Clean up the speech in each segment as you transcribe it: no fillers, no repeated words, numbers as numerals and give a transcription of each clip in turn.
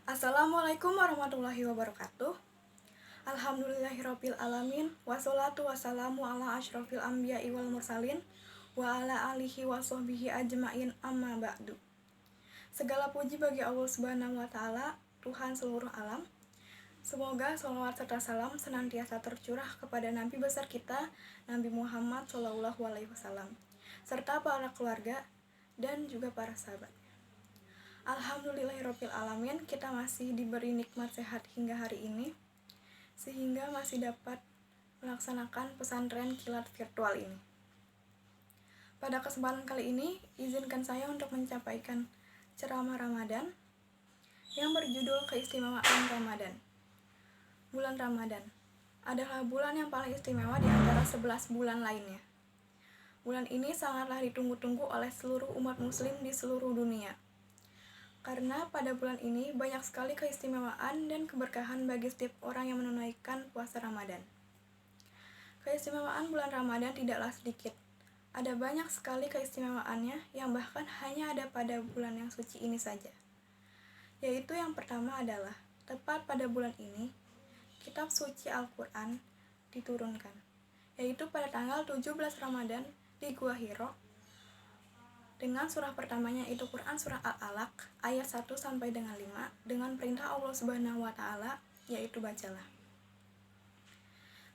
Assalamualaikum warahmatullahi wabarakatuh. Alhamdulillahirabbil alamin, wassalatu wassalamu ala asyrofil anbiya'i wal mursalin wa ala alihi wa sahbihi ajmain, amma ba'du. Segala puji bagi Allah Subhanahu wa taala, Tuhan seluruh alam. Semoga sholawat serta salam senantiasa tercurah kepada Nabi besar kita, Nabi Muhammad SAW, serta para keluarga dan juga para sahabat. Alhamdulillahirabbil alamin, kita masih diberi nikmat sehat hingga hari ini, sehingga masih dapat melaksanakan pesantren kilat virtual ini. Pada kesempatan kali ini, izinkan saya untuk menyampaikan ceramah Ramadan yang berjudul Keistimewaan Ramadan. Bulan Ramadan adalah bulan yang paling istimewa di antara 11 bulan lainnya. Bulan ini sangatlah ditunggu-tunggu oleh seluruh umat muslim di seluruh dunia. Karena pada bulan ini banyak sekali keistimewaan dan keberkahan bagi setiap orang yang menunaikan puasa Ramadan. Keistimewaan bulan Ramadan tidaklah sedikit. Ada banyak sekali keistimewaannya yang bahkan hanya ada pada bulan yang suci ini saja. Yaitu yang pertama adalah, tepat pada bulan ini, kitab suci Al-Quran diturunkan. Yaitu pada tanggal 17 Ramadan di Gua Hiro, dengan surah pertamanya itu Quran surah Al-Alaq ayat 1 sampai dengan 5 dengan perintah Allah Subhanahu wa taala, yaitu bacalah.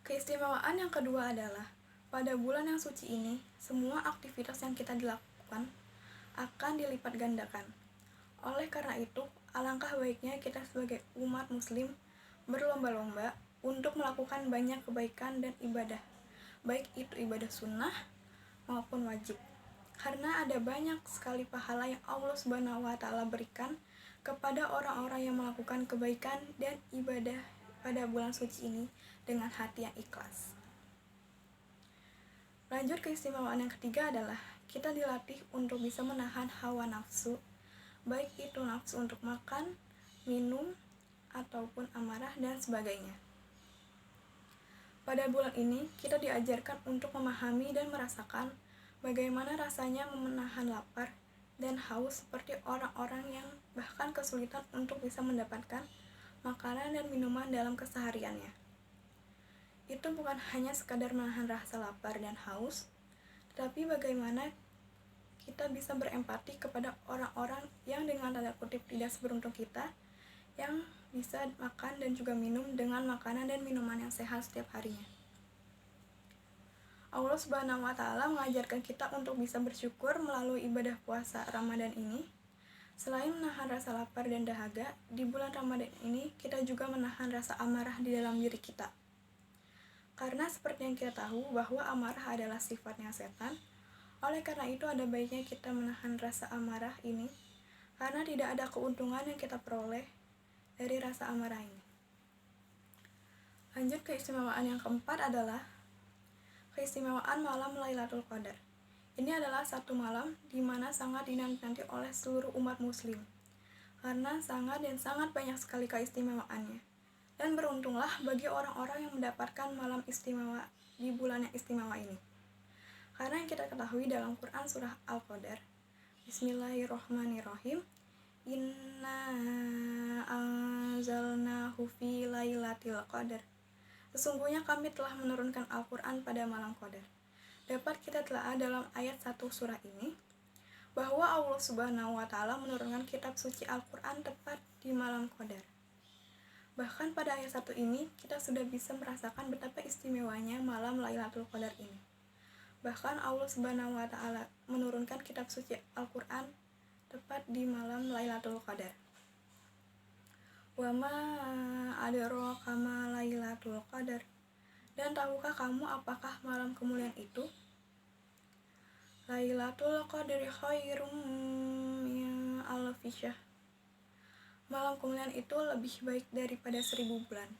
Keistimewaan yang kedua adalah pada bulan yang suci ini semua aktivitas yang kita dilakukan akan dilipat gandakan. Oleh karena itu, alangkah baiknya kita sebagai umat muslim berlomba-lomba untuk melakukan banyak kebaikan dan ibadah, baik itu ibadah sunnah maupun wajib. Karena ada banyak sekali pahala yang Allah Subhanahu wa taala berikan kepada orang-orang yang melakukan kebaikan dan ibadah pada bulan suci ini dengan hati yang ikhlas. Lanjut, keistimewaan yang ketiga adalah kita dilatih untuk bisa menahan hawa nafsu, baik itu nafsu untuk makan, minum, ataupun amarah dan sebagainya. Pada bulan ini kita diajarkan untuk memahami dan merasakan bagaimana rasanya menahan lapar dan haus seperti orang-orang yang bahkan kesulitan untuk bisa mendapatkan makanan dan minuman dalam kesehariannya. Itu bukan hanya sekadar menahan rasa lapar dan haus, tetapi bagaimana kita bisa berempati kepada orang-orang yang dengan tanda kutip tidak seberuntung kita, yang bisa makan dan juga minum dengan makanan dan minuman yang sehat setiap harinya. Allah Subhanahu wa taala mengajarkan kita untuk bisa bersyukur melalui ibadah puasa Ramadan ini. Selain menahan rasa lapar dan dahaga, di bulan Ramadan ini kita juga menahan rasa amarah di dalam diri kita. Karena seperti yang kita tahu bahwa amarah adalah sifatnya setan, oleh karena itu ada baiknya kita menahan rasa amarah ini, karena tidak ada keuntungan yang kita peroleh dari rasa amarah ini. Lanjut, keistimewaan yang keempat adalah keistimewaan malam Lailatul Qadar. Ini adalah satu malam di mana sangat dinanti oleh seluruh umat muslim, karena sangat banyak sekali keistimewaannya. Dan beruntunglah bagi orang-orang yang mendapatkan malam istimewa di bulan yang istimewa ini. Karena yang kita ketahui dalam Quran surah Al-Qadar, Bismillahirrohmanirrohim, Inna anzalnahu fi lailatul qadar. Sesungguhnya kami telah menurunkan Al-Quran pada malam Qadar. Dapat kita telah dalam ayat 1 surah ini bahwa Allah Subhanahu wa taala menurunkan kitab suci Al-Quran tepat di malam Qadar. Bahkan pada ayat 1 ini kita sudah bisa merasakan betapa istimewanya malam Lailatul Qadar ini. Bahkan Allah Subhanahu wa taala menurunkan kitab suci Al-Quran tepat di malam Lailatul Qadar. Wa ma adraka ma Lailatul Qadar. Dan tahukah kamu apakah malam kemuliaan itu? Lailatul Qadri khairum min alfi syahr. Malam kemuliaan itu lebih baik daripada 1000 bulan.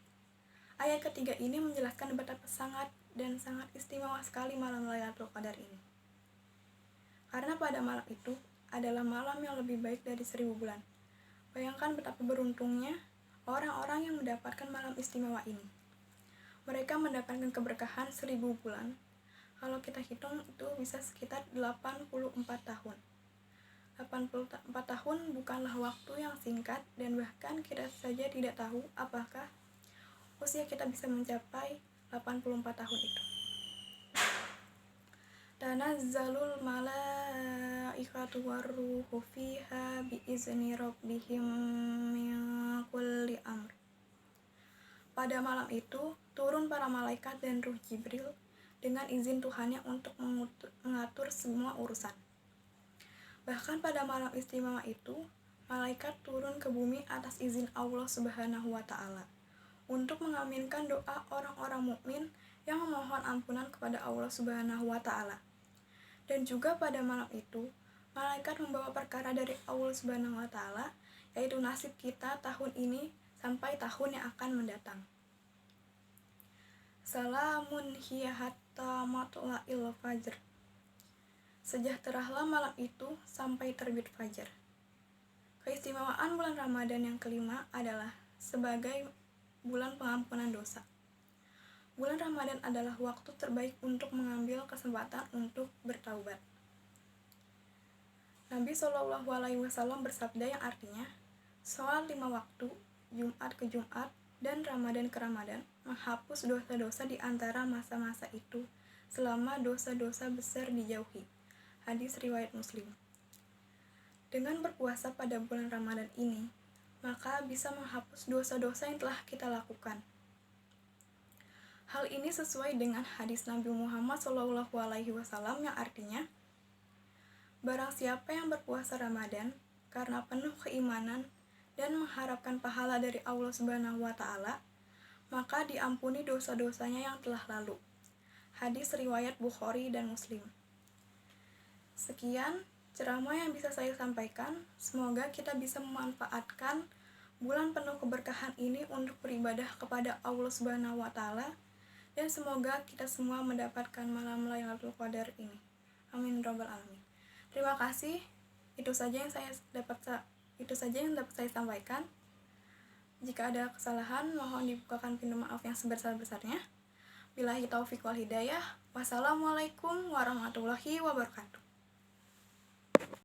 Ayat ketiga ini menjelaskan betapa sangat istimewa sekali malam Lailatul Qadar ini. Karena pada malam itu adalah malam yang lebih baik dari 1000 bulan. Bayangkan betapa beruntungnya orang-orang yang mendapatkan malam istimewa ini. Mereka mendapatkan keberkahan 1000 bulan. Kalau kita hitung itu bisa sekitar 84 tahun. 84 tahun bukanlah waktu yang singkat, dan bahkan kita saja tidak tahu apakah usia kita bisa mencapai 84 tahun itu. Tanazzalul malaikatu warruhu fiha biizni rabbihim min kulli amr. Pada malam itu turun para malaikat dan ruh Jibril dengan izin Tuhannya untuk mengatur semua urusan. Bahkan pada malam istimewa itu, malaikat turun ke bumi atas izin Allah Subhanahu wa Ta'ala untuk mengaminkan doa orang-orang mukmin yang memohon ampunan kepada Allah Subhanahu wa Ta'ala. Dan juga pada malam itu, malaikat membawa perkara dari Allah Subhanahu wa Ta'ala, yaitu nasib kita tahun ini sampai tahun yang akan mendatang. Salamun hiya hatta matla'il fajr. Sejahteralah malam itu sampai terbit fajar. Keistimewaan bulan Ramadan yang kelima adalah sebagai bulan pengampunan dosa. Bulan Ramadan adalah waktu terbaik untuk mengambil kesempatan untuk bertaubat. Nabi SAW bersabda yang artinya, sholat 5 waktu, Jumat ke Jumat, dan Ramadan ke Ramadan menghapus dosa-dosa di antara masa-masa itu selama dosa-dosa besar dijauhi. Hadis riwayat Muslim. Dengan berpuasa pada bulan Ramadan ini, maka bisa menghapus dosa-dosa yang telah kita lakukan. Hal ini sesuai dengan hadis Nabi Muhammad SAW yang artinya, barang siapa yang berpuasa Ramadan karena penuh keimanan dan mengharapkan pahala dari Allah Subhanahu wa Ta'ala, maka diampuni dosa-dosanya yang telah lalu. Hadis riwayat Bukhari dan Muslim. Sekian ceramah yang bisa saya sampaikan. Semoga kita bisa memanfaatkan bulan penuh keberkahan ini untuk beribadah kepada Allah Subhanahu wa Ta'ala, dan semoga kita semua mendapatkan malam Lailatul Qadar ini. Amin robbal alamin. Terima kasih. Itu saja yang dapat saya sampaikan. Jika ada kesalahan, mohon dibukakan pintu maaf yang sebesar-besarnya. Billahi taufiq wal hidayah. Wassalamualaikum warahmatullahi wabarakatuh.